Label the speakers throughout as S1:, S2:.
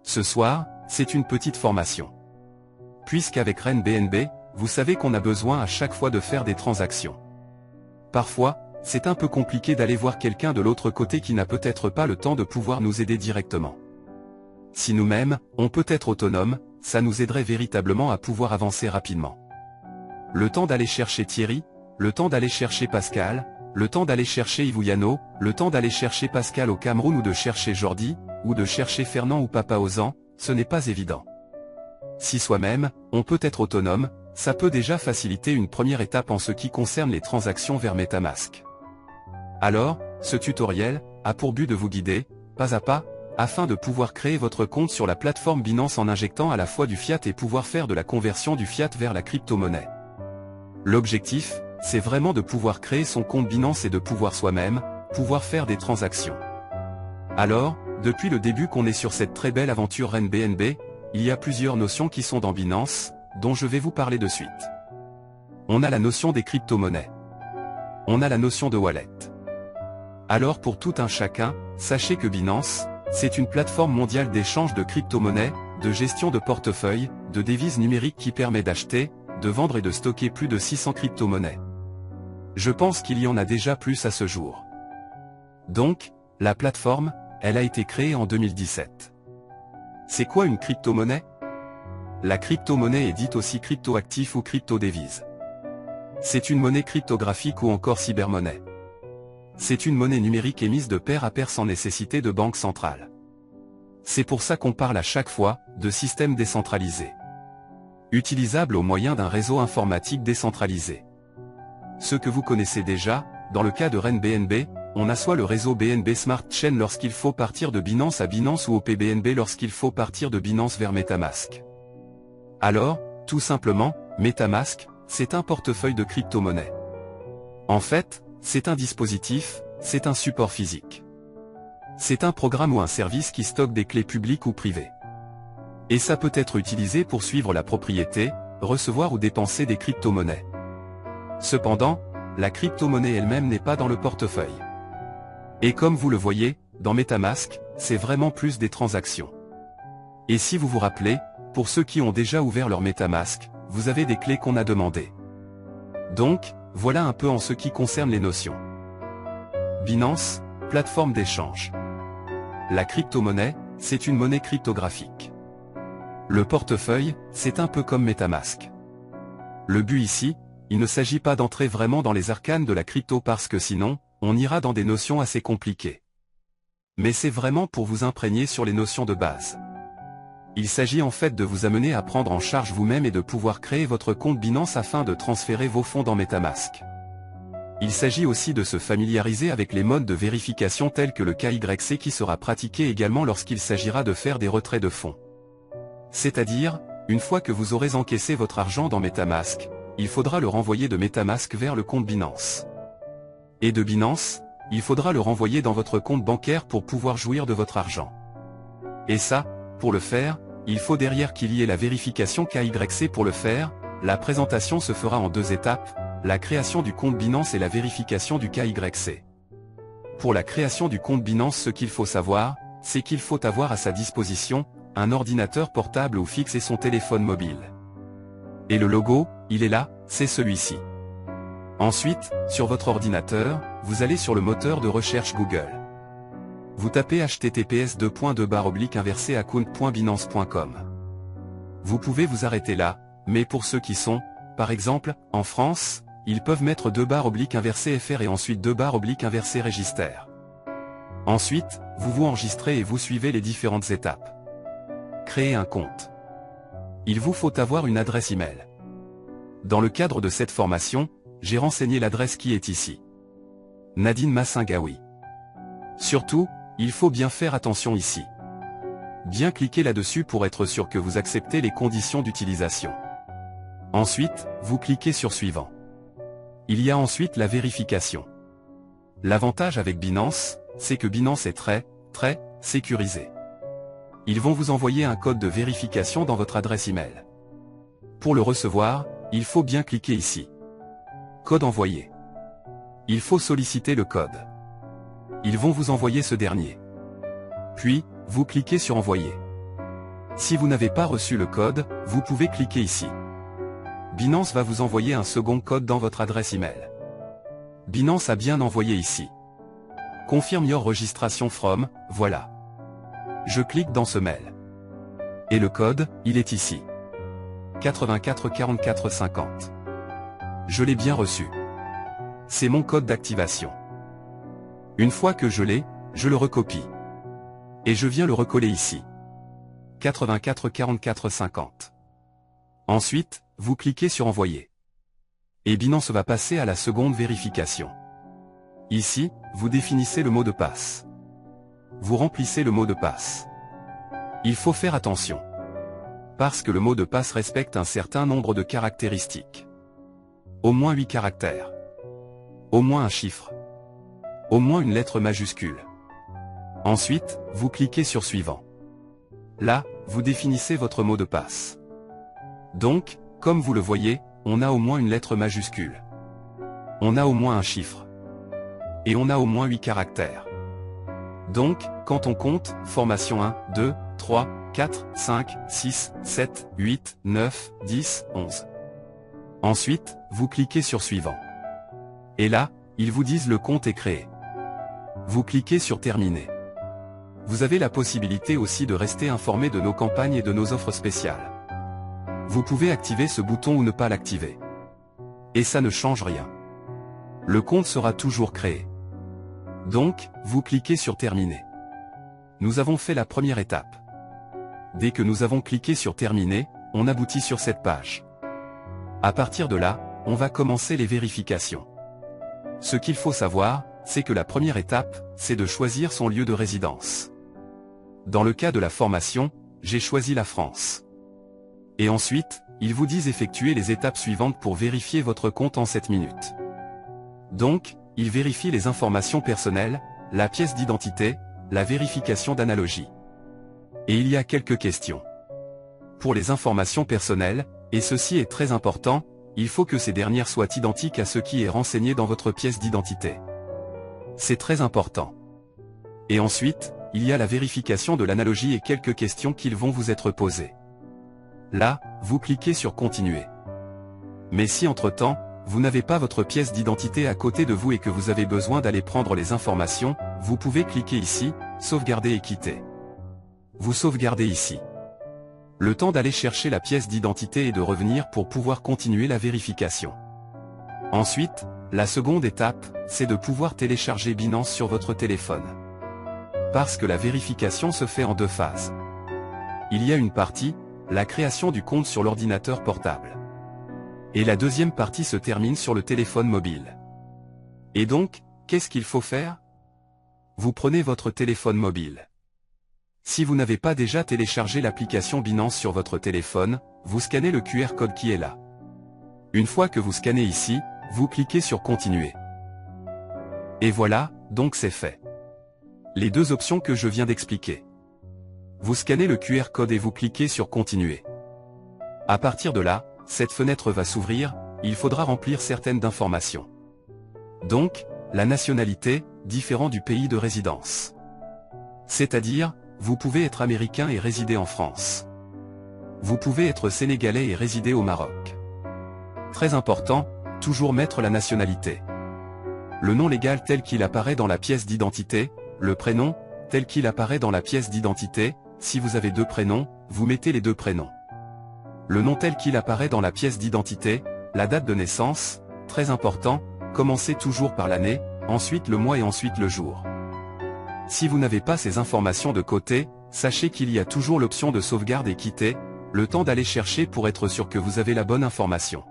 S1: Ce soir, c'est une petite formation. Puisqu'avec RenBNB, vous savez qu'on a besoin à chaque fois de faire des transactions. Parfois, c'est un peu compliqué d'aller voir quelqu'un de l'autre côté qui n'a peut-être pas le temps de pouvoir nous aider directement. Si nous-mêmes, on peut être autonome, ça nous aiderait véritablement à pouvoir avancer rapidement. Le temps d'aller chercher Thierry, le temps d'aller chercher Pascal, le temps d'aller chercher Ivouyano, le temps d'aller chercher Pascal au Cameroun ou de chercher Jordi, ou de chercher Fernand ou Papa Ozan, ce n'est pas évident. Si soi-même, on peut être autonome, ça peut déjà faciliter une première étape en ce qui concerne les transactions vers MetaMask. Alors, ce tutoriel a pour but de vous guider, pas à pas, afin de pouvoir créer votre compte sur la plateforme Binance en injectant à la fois du fiat et pouvoir faire de la conversion du fiat vers la crypto-monnaie. L'objectif, c'est vraiment de pouvoir créer son compte Binance et de pouvoir soi-même, pouvoir faire des transactions. Alors, depuis le début qu'on est sur cette très belle aventure RenBNB, il y a plusieurs notions qui sont dans Binance, dont je vais vous parler de suite. On a la notion des crypto-monnaies. On a la notion de wallet. Alors pour tout un chacun, sachez que Binance, c'est une plateforme mondiale d'échange de crypto-monnaies, de gestion de portefeuille, de devises numériques qui permet d'acheter, de vendre et de stocker plus de 600 crypto-monnaies. Je pense qu'il y en a déjà plus à ce jour. Donc, la plateforme, elle a été créée en 2017. C'est quoi une crypto-monnaie? La crypto-monnaie est dite aussi crypto-actif ou crypto-devise. C'est une monnaie cryptographique ou encore cybermonnaie. C'est une monnaie numérique émise de pair à pair sans nécessité de banque centrale. C'est pour ça qu'on parle à chaque fois de système décentralisé. Utilisable au moyen d'un réseau informatique décentralisé. Ce que vous connaissez déjà, dans le cas de RenBNB, on a soit le réseau BNB Smart Chain lorsqu'il faut partir de Binance à Binance ou OPBNB lorsqu'il faut partir de Binance vers MetaMask. Alors, tout simplement, MetaMask, c'est un portefeuille de crypto-monnaie. En fait, c'est un dispositif, c'est un support physique. C'est un programme ou un service qui stocke des clés publiques ou privées. Et ça peut être utilisé pour suivre la propriété, recevoir ou dépenser des crypto-monnaies. Cependant, la crypto-monnaie elle-même n'est pas dans le portefeuille. Et comme vous le voyez, dans MetaMask, c'est vraiment plus des transactions. Et si vous vous rappelez, pour ceux qui ont déjà ouvert leur MetaMask, vous avez des clés qu'on a demandées. Donc, voilà un peu en ce qui concerne les notions. Binance, plateforme d'échange. La crypto-monnaie, c'est une monnaie cryptographique. Le portefeuille, c'est un peu comme MetaMask. Le but ici, il ne s'agit pas d'entrer vraiment dans les arcanes de la crypto parce que sinon, on ira dans des notions assez compliquées. Mais c'est vraiment pour vous imprégner sur les notions de base. Il s'agit en fait de vous amener à prendre en charge vous-même et de pouvoir créer votre compte Binance afin de transférer vos fonds dans MetaMask. Il s'agit aussi de se familiariser avec les modes de vérification tels que le KYC qui sera pratiqué également lorsqu'il s'agira de faire des retraits de fonds. C'est-à-dire, une fois que vous aurez encaissé votre argent dans MetaMask, il faudra le renvoyer de MetaMask vers le compte Binance. Et de Binance, il faudra le renvoyer dans votre compte bancaire pour pouvoir jouir de votre argent. Et ça, pour le faire, il faut derrière qu'il y ait la vérification KYC pour le faire. La présentation se fera en 2 étapes, la création du compte Binance et la vérification du KYC. Pour la création du compte Binance, ce qu'il faut savoir, c'est qu'il faut avoir à sa disposition un ordinateur portable ou fixe et son téléphone mobile. Et le logo, il est là, c'est celui-ci. Ensuite, sur votre ordinateur, vous allez sur le moteur de recherche Google. Vous tapez https://account.binance.com. Vous pouvez vous arrêter là, mais pour ceux qui sont, par exemple, en France, ils peuvent mettre /FR et ensuite /register. Ensuite, vous vous enregistrez et vous suivez les différentes étapes. Créer un compte. Il vous faut avoir une adresse email. Dans le cadre de cette formation, j'ai renseigné l'adresse qui est ici. Nadine Massingaoui. Surtout, il faut bien faire attention ici. Bien cliquer là-dessus pour être sûr que vous acceptez les conditions d'utilisation. Ensuite, vous cliquez sur Suivant. Il y a ensuite la vérification. L'avantage avec Binance, c'est que Binance est très sécurisé. Ils vont vous envoyer un code de vérification dans votre adresse email. Pour le recevoir, il faut bien cliquer ici. Code envoyé. Il faut solliciter le code. Ils vont vous envoyer ce dernier. Puis, vous cliquez sur Envoyer. Si vous n'avez pas reçu le code, vous pouvez cliquer ici. Binance va vous envoyer un second code dans votre adresse email. Binance a bien envoyé ici. Confirm your registration from, voilà. Je clique dans ce mail. Et le code, il est ici. 84 44 50. Je l'ai bien reçu. C'est mon code d'activation. Une fois que je l'ai, je le recopie. Et je viens le recoller ici. 84 44 50. Ensuite, vous cliquez sur Envoyer. Et Binance va passer à la seconde vérification. Ici, vous définissez le mot de passe. Vous remplissez le mot de passe. Il faut faire attention. Parce que le mot de passe respecte un certain nombre de caractéristiques. Au moins 8 caractères. Au moins un chiffre. Au moins une lettre majuscule. Ensuite, vous cliquez sur Suivant. Là, vous définissez votre mot de passe. Donc, comme vous le voyez, on a au moins une lettre majuscule. On a au moins un chiffre. Et on a au moins 8 caractères. Donc, quand on compte, formation 1, 2, 3, 4, 5, 6, 7, 8, 9, 10, 11. Ensuite, vous cliquez sur Suivant. Et là, ils vous disent le compte est créé. Vous cliquez sur Terminer. Vous avez la possibilité aussi de rester informé de nos campagnes et de nos offres spéciales. Vous pouvez activer ce bouton ou ne pas l'activer. Et ça ne change rien. Le compte sera toujours créé. Donc, vous cliquez sur Terminer. Nous avons fait la première étape. Dès que nous avons cliqué sur Terminer, on aboutit sur cette page. À partir de là, on va commencer les vérifications. Ce qu'il faut savoir, c'est que la première étape, c'est de choisir son lieu de résidence. Dans le cas de la formation, j'ai choisi la France. Et ensuite, ils vous disent effectuer les étapes suivantes pour vérifier votre compte en 7 minutes. Donc, ils vérifient les informations personnelles, la pièce d'identité, la vérification d'analogie. Et il y a quelques questions. Pour les informations personnelles, et ceci est très important, il faut que ces dernières soient identiques à ce qui est renseigné dans votre pièce d'identité. C'est très important. Et ensuite, il y a la vérification de l'analogie et quelques questions qui vont vous être posées. Là, vous cliquez sur Continuer. Mais si entre-temps, vous n'avez pas votre pièce d'identité à côté de vous et que vous avez besoin d'aller prendre les informations, vous pouvez cliquer ici, Sauvegarder et quitter. Vous sauvegardez ici. Le temps d'aller chercher la pièce d'identité et de revenir pour pouvoir continuer la vérification. Ensuite, la seconde étape, c'est de pouvoir télécharger Binance sur votre téléphone. Parce que la vérification se fait en 2 phases. Il y a une partie, la création du compte sur l'ordinateur portable. Et la deuxième partie se termine sur le téléphone mobile. Et donc, qu'est-ce qu'il faut faire? Vous prenez votre téléphone mobile. Si vous n'avez pas déjà téléchargé l'application Binance sur votre téléphone, vous scannez le QR code qui est là. Une fois que vous scannez ici, vous cliquez sur Continuer. Et voilà, donc c'est fait. Les 2 options que je viens d'expliquer. Vous scannez le QR code et vous cliquez sur Continuer. À partir de là, cette fenêtre va s'ouvrir, il faudra remplir certaines informations. Donc, la nationalité, différent du pays de résidence. C'est-à-dire, vous pouvez être américain et résider en France. Vous pouvez être sénégalais et résider au Maroc. Très important, toujours mettre la nationalité. Le nom légal tel qu'il apparaît dans la pièce d'identité, le prénom, tel qu'il apparaît dans la pièce d'identité, si vous avez 2 prénoms, vous mettez les 2 prénoms. Le nom tel qu'il apparaît dans la pièce d'identité, la date de naissance, très important, commencez toujours par l'année, ensuite le mois et ensuite le jour. Si vous n'avez pas ces informations de côté, sachez qu'il y a toujours l'option de sauvegarde et quitter, le temps d'aller chercher pour être sûr que vous avez la bonne information.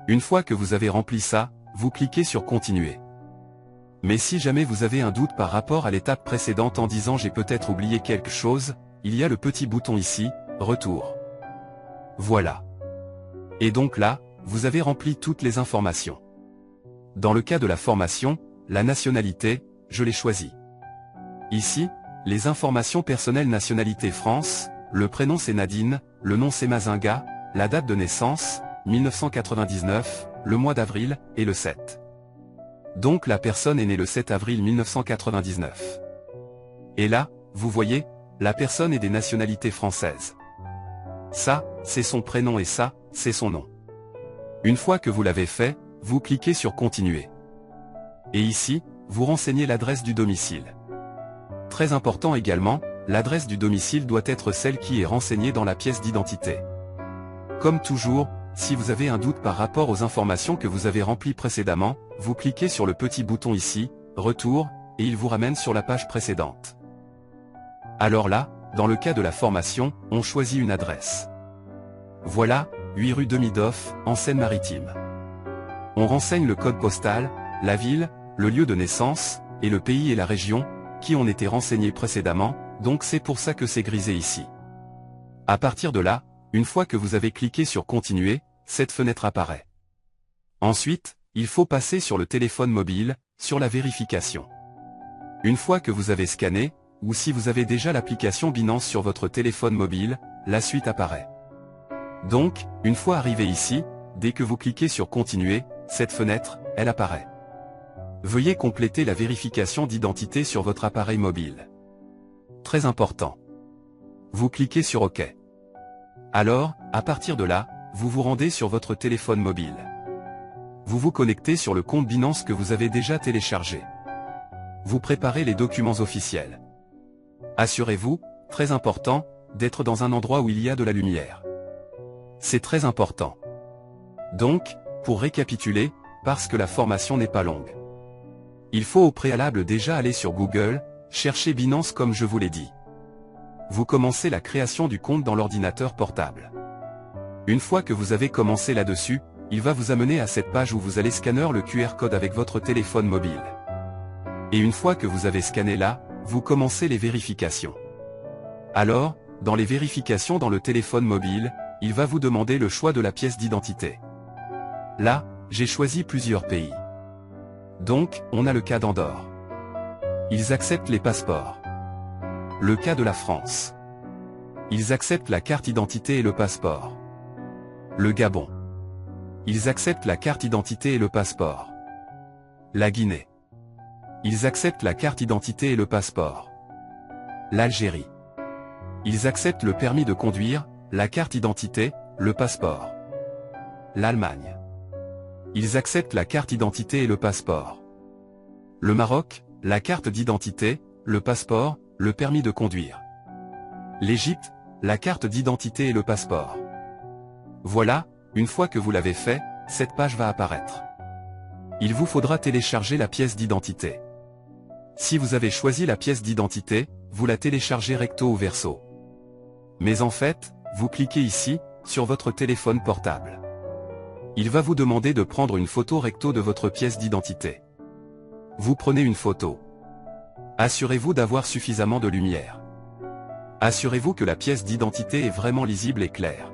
S1: Une fois que vous avez rempli ça, vous cliquez sur Continuer. Mais si jamais vous avez un doute par rapport à l'étape précédente en disant j'ai peut-être oublié quelque chose, il y a le petit bouton ici, Retour. Voilà. Et donc là, vous avez rempli toutes les informations. Dans le cas de la formation, la nationalité, je l'ai choisie. Ici, les informations personnelles nationalité France, le prénom c'est Nadine, le nom c'est Mazinga, la date de naissance, 1999, le mois d'avril, et le 7. Donc la personne est née le 7 avril 1999. Et là, vous voyez, la personne est des nationalités françaises. Ça, c'est son prénom et ça, c'est son nom. Une fois que vous l'avez fait, vous cliquez sur Continuer. Et ici, vous renseignez l'adresse du domicile. Très important également, l'adresse du domicile doit être celle qui est renseignée dans la pièce d'identité. Comme toujours, si vous avez un doute par rapport aux informations que vous avez remplies précédemment, vous cliquez sur le petit bouton ici, Retour, et il vous ramène sur la page précédente. Alors là, dans le cas de la formation, on choisit une adresse. Voilà, 8 rue Demidoff, en Seine-Maritime. On renseigne le code postal, la ville, le lieu de naissance, et le pays et la région, qui ont été renseignés précédemment, donc c'est pour ça que c'est grisé ici. À partir de là, une fois que vous avez cliqué sur Continuer, cette fenêtre apparaît. Ensuite, il faut passer sur le téléphone mobile, sur la vérification. Une fois que vous avez scanné, ou si vous avez déjà l'application Binance sur votre téléphone mobile, la suite apparaît. Donc, une fois arrivé ici, dès que vous cliquez sur Continuer, cette fenêtre, elle apparaît. Veuillez compléter la vérification d'identité sur votre appareil mobile. Très important. Vous cliquez sur OK. Alors, à partir de là, vous vous rendez sur votre téléphone mobile. Vous vous connectez sur le compte Binance que vous avez déjà téléchargé. Vous préparez les documents officiels. Assurez-vous, très important, d'être dans un endroit où il y a de la lumière. C'est très important. Donc, pour récapituler, parce que la formation n'est pas longue. Il faut au préalable déjà aller sur Google, chercher Binance comme je vous l'ai dit. Vous commencez la création du compte dans l'ordinateur portable. Une fois que vous avez commencé là-dessus, il va vous amener à cette page où vous allez scanner le QR code avec votre téléphone mobile. Et une fois que vous avez scanné là, vous commencez les vérifications. Alors, dans les vérifications dans le téléphone mobile, il va vous demander le choix de la pièce d'identité. Là, j'ai choisi plusieurs pays. Donc, on a le cas d'Andorre. Ils acceptent les passeports. Le cas de la France. Ils acceptent la carte d'identité et le passeport. Le Gabon. Ils acceptent la carte d'identité et le passeport. La Guinée. Ils acceptent la carte d'identité et le passeport. L'Algérie. Ils acceptent le permis de conduire, la carte d'identité, le passeport. L'Allemagne. Ils acceptent la carte d'identité et le passeport. Le Maroc, la carte d'identité, le passeport, le permis de conduire. L'Égypte, la carte d'identité et le passeport. Voilà, une fois que vous l'avez fait, cette page va apparaître. Il vous faudra télécharger la pièce d'identité. Si vous avez choisi la pièce d'identité, vous la téléchargez recto ou verso. Mais en fait, vous cliquez ici, sur votre téléphone portable. Il va vous demander de prendre une photo recto de votre pièce d'identité. Vous prenez une photo. Assurez-vous d'avoir suffisamment de lumière. Assurez-vous que la pièce d'identité est vraiment lisible et claire.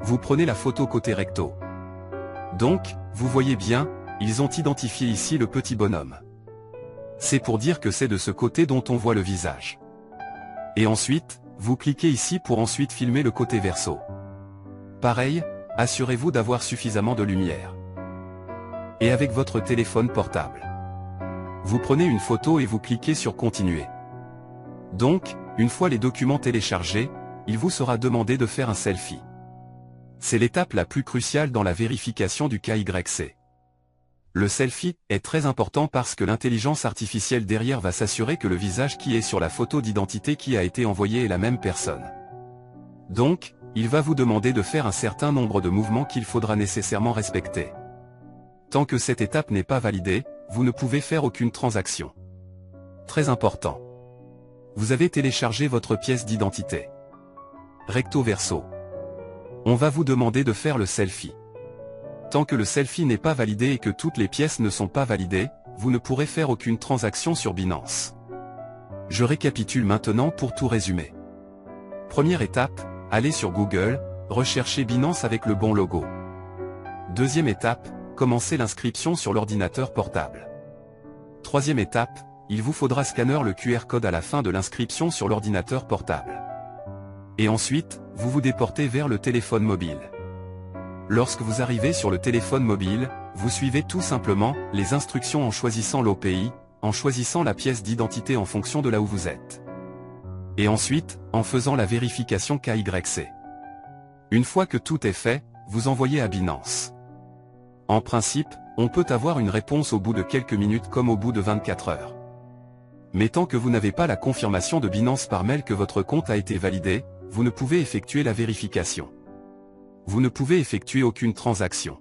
S1: Vous prenez la photo côté recto. Donc, vous voyez bien, ils ont identifié ici le petit bonhomme. C'est pour dire que c'est de ce côté dont on voit le visage. Et ensuite, vous cliquez ici pour ensuite filmer le côté verso. Pareil, assurez-vous d'avoir suffisamment de lumière. Et avec votre téléphone portable. Vous prenez une photo et vous cliquez sur Continuer. Donc, une fois les documents téléchargés, il vous sera demandé de faire un selfie. C'est l'étape la plus cruciale dans la vérification du KYC. Le selfie est très important parce que l'intelligence artificielle derrière va s'assurer que le visage qui est sur la photo d'identité qui a été envoyée est la même personne. Donc, il va vous demander de faire un certain nombre de mouvements qu'il faudra nécessairement respecter. Tant que cette étape n'est pas validée, vous ne pouvez faire aucune transaction. Très important. Vous avez téléchargé votre pièce d'identité. Recto verso. On va vous demander de faire le selfie. Tant que le selfie n'est pas validé et que toutes les pièces ne sont pas validées, vous ne pourrez faire aucune transaction sur Binance. Je récapitule maintenant pour tout résumer. Première étape, allez sur Google, recherchez Binance avec le bon logo. Deuxième étape, commencez l'inscription sur l'ordinateur portable. Troisième étape, il vous faudra scanner le QR code à la fin de l'inscription sur l'ordinateur portable. Et ensuite, vous vous déportez vers le téléphone mobile. Lorsque vous arrivez sur le téléphone mobile, vous suivez tout simplement les instructions en choisissant l'OPI, en choisissant la pièce d'identité en fonction de là où vous êtes. Et ensuite, en faisant la vérification KYC. Une fois que tout est fait, vous envoyez à Binance. En principe, on peut avoir une réponse au bout de quelques minutes comme au bout de 24 heures. Mais tant que vous n'avez pas la confirmation de Binance par mail que votre compte a été validé, vous ne pouvez effectuer la vérification. Vous ne pouvez effectuer aucune transaction.